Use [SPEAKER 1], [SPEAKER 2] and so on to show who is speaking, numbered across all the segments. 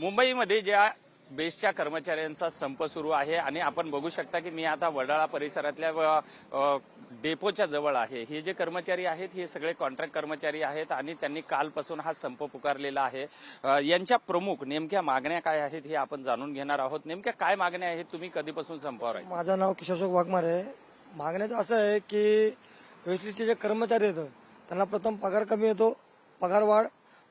[SPEAKER 1] मुंबईमध्ये ज्या बेस्टच्या कर्मचाऱ्यांचा संप सुरू आहे आणि आपण बघू शकता की मी आता वडाळा परिसरातल्या डेपोच्या जवळ आहे। हे जे कर्मचारी आहेत हे सगळे कॉन्ट्रॅक्ट कर्मचारी आहेत आणि त्यांनी कालपासून हा संप पुकारलेला आहे। यांच्या प्रमुख नेमक्या मागण्या काय आहेत हे आपण जाणून घेणार आहोत। नेमक्या काय मागण्या आहेत, तुम्ही कधीपासून संपावर आहे?
[SPEAKER 2] माझं नाव किशोर वाघमारे। मागण्याचं असं आहे की वेस्टलीचे जे कर्मचारी आहेत त्यांना प्रथम पगार कमी येतो, पगार वाढ।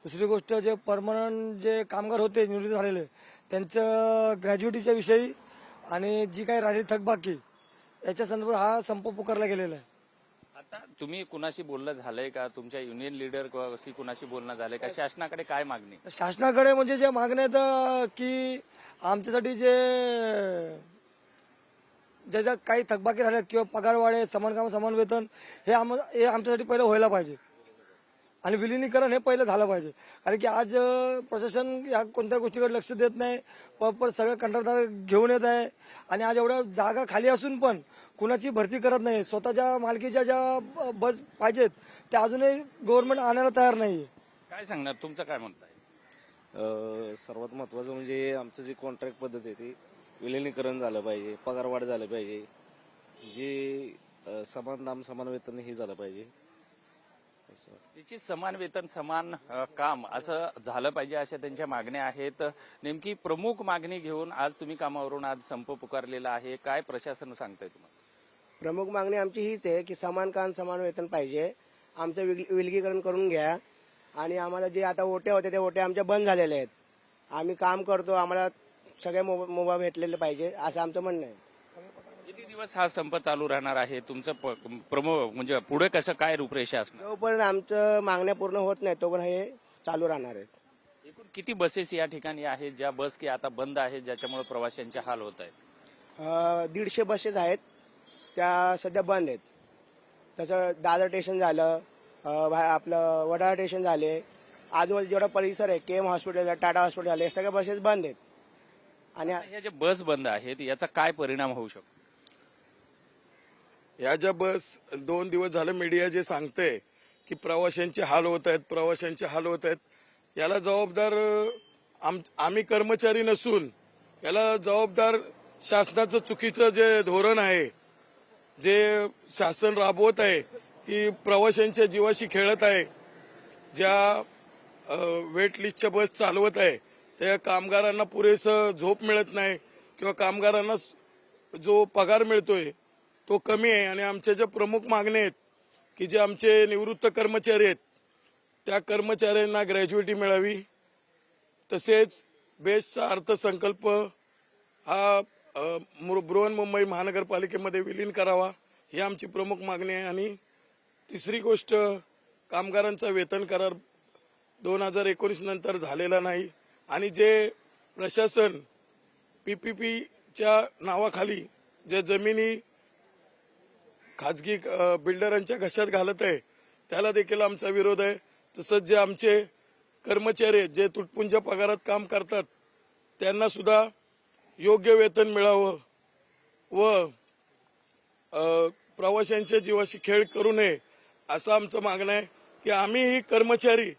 [SPEAKER 2] दुसरी गोष्ट जे परमनंट जे कामगार होते निवृत्त झालेले त्यांचं ग्रॅज्युएटीच्या विषयी आणि जी काही राहिली थकबाकी याच्या संदर्भात हा संप पुकारला गेलेला आहे।
[SPEAKER 1] आता तुम्ही कुणाशी बोलणं झालंय का? तुमच्या युनियन लीडर कुणाशी बोलणं झालंय का? शासनाकडे काय मागणी?
[SPEAKER 2] शासनाकडे म्हणजे जे मागण्या आहेत की आमच्यासाठी ज्या काही थकबाकी राहिल्यात किंवा पगार वाढे, समान काम समान वेतन हे आमच्यासाठी पहिलं व्हायला पाहिजे आणि विलिनीकरण हे पहिलं झालं पाहिजे। कारण की आज प्रशासन या कोणत्या गोष्टीकडे लक्ष देत नाही, प्रॉपर सगळे कंत्राटदार घेऊन येत आहे आणि आज एवढ्या जागा खाली असून पण कुणाची भरती करत नाही। स्वतःच्या मालकीच्या ज्या बस पाहिजेत त्या अजूनही गव्हर्नमेंट आणायला तयार नाही।
[SPEAKER 1] काय सांगणार, तुमचं काय म्हणत आहे?
[SPEAKER 3] सर्वात महत्वाचं म्हणजे आमचं जे कॉन्ट्रॅक्ट पद्धत आहे ती विलिनीकरण झालं पाहिजे, पगारवाढ झालं पाहिजे, जे समान नाम समान वेतन हे झालं पाहिजे।
[SPEAKER 1] त्याची समान वेतन समान काम असं झालं पाहिजे अशा त्यांच्या मागण्या आहेत। नेमकी प्रमुख मागणी घेऊन आज तुम्ही कामावरून आज संप पुकारलेला आहे, काय प्रशासन सांगतंय तुम्हाला?
[SPEAKER 4] प्रमुख मागणी आमची हीच आहे की समान काम समान वेतन पाहिजे, आमचं विलगीकरण करून घ्या आणि आम्हाला जे आता ओट्या होते ते ओट्या आमच्या बंद झालेल्या आहेत। आम्ही काम करतो, आम्हाला सगळे मोबा भेटलेले पाहिजे असं आमचं म्हणणं आहे।
[SPEAKER 1] किती दिवस हा संप चालू राहणार आहे? तुमचं प्रमुख म्हणजे पुढे कसं काय रूपरेषा असणार?
[SPEAKER 4] जोपर्यंत आमचं मागण्या पूर्ण होत नाही तोपर्यंत हे चालू राहणार आहेत।
[SPEAKER 1] एकूण किती बसेस या ठिकाणी आहेत ज्या बस की आता बंद आहेत, ज्याच्यामुळे प्रवाशांचे हाल होत आहेत?
[SPEAKER 4] 150 बसेस आहेत त्या सध्या बंद आहेत। तसं दादर स्टेशन झालं, आपलं वडाळा स्टेशन झाले, आजूबाजू जेवढा परिसर आहे केम हॉस्पिटल, टाटा हॉस्पिटल झाले, सगळ्या बसेस बंद आहेत। आणि
[SPEAKER 1] या ज्या बस बंद आहेत याचा काय परिणाम होऊ शकतो?
[SPEAKER 5] या ज्या बस 2 दिवस झालं मीडिया जे सांगते की प्रवाशांचे हाल होत आहेत, याला जबाबदार आम्ही कर्मचारी नसून याला जबाबदार शासनाचं चुकीचं जे धोरण आहे, जे शासन राबवत आहे की प्रवाशांच्या जीवाशी खेळत आहे। ज्या वेट लिस्टच्या बस चालवत आहे त्या कामगारांना पुरेसं झोप मिळत नाही किंवा कामगारांना जो पगार मिळतोय तो कमी आहे। आणि आमच्या ज्या प्रमुख मागण्या आहेत की जे आमचे निवृत्त कर्मचारी आहेत त्या कर्मचाऱ्यांना ग्रॅज्युएटी मिळावी, तसेच बेस्टचा अर्थसंकल्प हा बृहन्मुंबई महानगरपालिकेमध्ये विलीन करावा, ही आमची प्रमुख मागणी आहे। आणि तिसरी गोष्ट, कामगारांचा वेतन करार 2019 नंतर झालेला नाही आणि जे प्रशासन पीपीपीच्या नावाखाली ज्या जमिनी खाजगी बिल्डरांच्या घशात घालत आहे त्याला देखील आमचा विरोध आहे। तसंच जे आमचे कर्मचारी आहेत जे तुटपुंज पगारात काम करतात त्यांना सुद्धा योग्य वेतन मिळावं व प्रवाशांच्या जीवाशी खेळ करू नये असं आमचं मागणं आहे की आम्ही ही कर्मचारी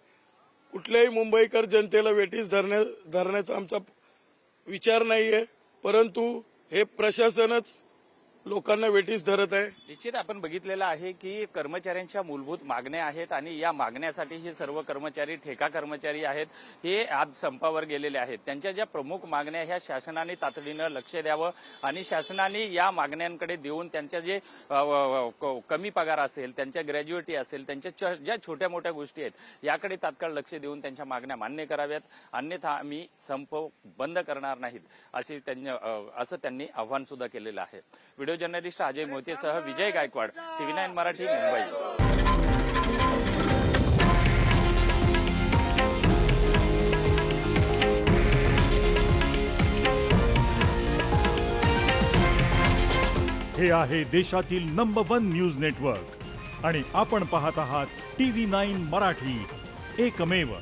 [SPEAKER 5] कुठल्याही मुंबईकर जनतेला वेठीस धरण्याचा आमचा विचार नाहीये, परंतु हे प्रशासनच लोकांना वेठीस धरत आहे।
[SPEAKER 1] निश्चित आपण बघितलेलं आहे की कर्मचाऱ्यांच्या मूलभूत मागण्या आहेत आणि या मागण्यासाठी हे सर्व कर्मचारी ठेका कर्मचारी आहेत हे आज संपावर गेलेले आहेत। त्यांच्या ज्या प्रमुख मागण्या ह्या शासनाने तातडीनं लक्ष द्यावं आणि शासनाने या मागण्यांकडे देऊन त्यांच्या जे कमी पगार असेल, त्यांच्या ग्रॅज्युएटी असेल, त्यांच्या ज्या छोट्या मोठ्या गोष्टी आहेत याकडे तात्काळ लक्ष देऊन त्यांच्या मागण्या मान्य कराव्यात, अन्यथा आम्ही संप बंद करणार नाहीत असं त्यांनी आव्हान सुद्धा केलेलं आहे। व्हिडिओ जर्नलिस्ट अजय मोहितेसह विजय गायकवाड, TV9 मराठी, मुंबई।
[SPEAKER 6] हे आहे देशातील नंबर 1 न्यूज नेटवर्क आणि आपण पाहत आहात TV9 मराठी, एकमेव।